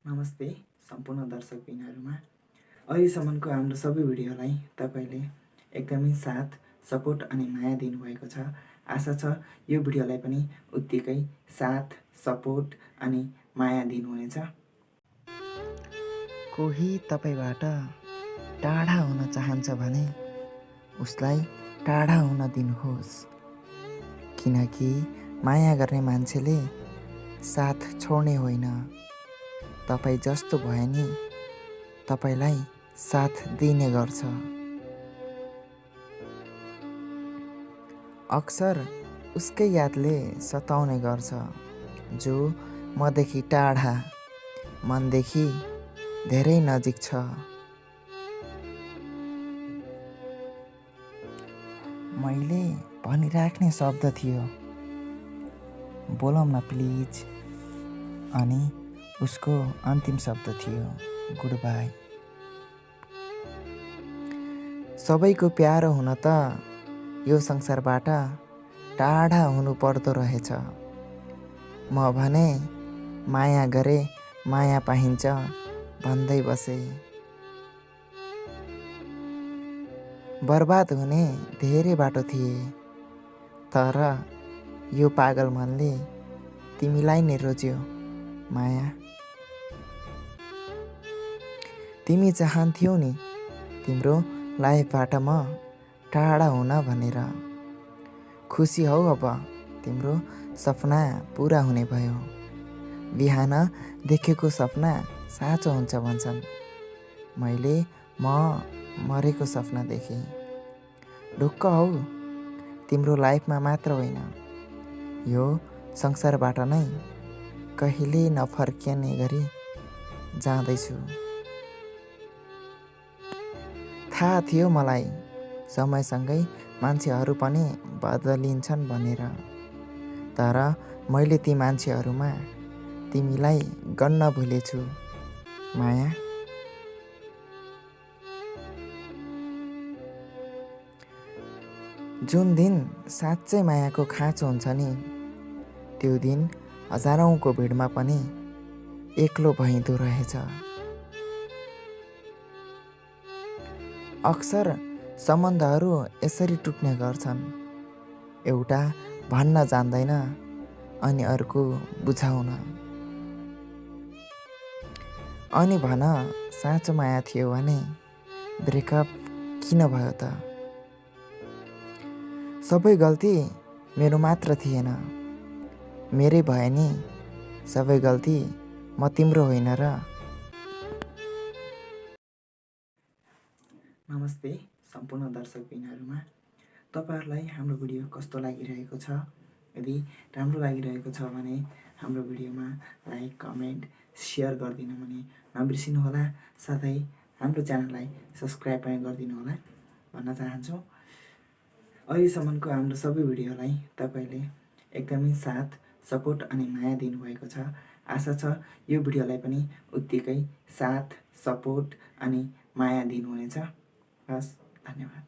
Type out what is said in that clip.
नमस्ते सम्पूर्ण दर्शकबिनहरूमा अहिलेसम्मको हाम्रो सबै भिडियोलाई तपाईँले एकदमै साथ सपोर्ट अनि माया दिनुभएको छ। आशा छ यो भिडियोलाई पनि उत्तिकै साथ सपोर्ट अनि माया दिनुहुनेछ। कोही तपाईबाट टाढा हुन चाहन्छ भने उसलाई टाढा हुन दिनुहोस्, किनकि माया गर्ने मान्छेले साथ छोड्ने होइन, तपाईँ जस्तो भए नि तपाईलाई साथ दिने गर्छ। अक्सर उसकै यादले सताउने गर्छ, जो मदेखि टाढा मनदेखि धेरै नजिक छ। मैले भनिराख्ने शब्द थियो, बोलौँ न प्लिज, अनि उसको अन्तिम शब्द थियो गुड बाई। सबैको प्यारो हुन त यो संसारबाट टाढा हुनु पर्दो रहेछ। म भने माया गरे माया पाइन्छ भन्दै बसे। बर्बाद हुने धेरै बाटो थिए, तर यो पागल मनले तिमीलाई नै रोज्यो माया। तिमी चाहन्थ्यौ नि तिम्रो लाइफबाट म टाढा हुन भनेर। खुसी हौ अब तिम्रो सपना पुरा हुने भयो। बिहान देखेको सपना साँचो हुन्छ भन्छन्। मैले मरेको सपना देखेँ। ढुक्क हौ, तिम्रो लाइफमा मात्र होइन, यो संसारबाट नै कहिले नफर्किने गरी जाँदैछु। थाहा थियो मलाई समयसँगै मान्छेहरू पनि बदलिन्छन् भनेर, तर मैले ती मान्छेहरूमा तिमीलाई गन्न भुलेछु माया। जुन दिन साँच्चै मायाको खाँचो हुन्छ नि, त्यो दिन हजारौँको भिडमा पनि एक्लो भइँदो रहेछ। अक्सर सम्बन्धहरू यसरी टुट्ने गर्छन्, एउटा भन्न जान्दैन अनि अर्को बुझाउन। अनि भन, साँचो माया थियो भने ब्रेकअप किन भयो त? सबै गल्ती मेरो मात्र थिएन, मेरै भए नि सबै गल्ती म तिम्रो होइन र। नमस्ते सम्पूर्ण दर्शकबिनहरूमा तपाईँहरूलाई हाम्रो भिडियो कस्तो लागिरहेको छ? यदि राम्रो लागिरहेको छ भने हाम्रो भिडियोमा लाइक कमेन्ट सेयर गरिदिनु भने नबिर्सिनुहोला। साथै हाम्रो च्यानललाई सब्सक्राइब पनि गरिदिनु होला भन्न चाहन्छु। अहिलेसम्मको हाम्रो सबै भिडियोलाई तपाईँले एकदमै साथ सपोर्ट अनि माया दिनुभएको छ। आशा छ यो भिडियोलाई पनि उत्तिकै साथ सपोर्ट अनि माया दिनुहुनेछ। हस्, धन्यवाद।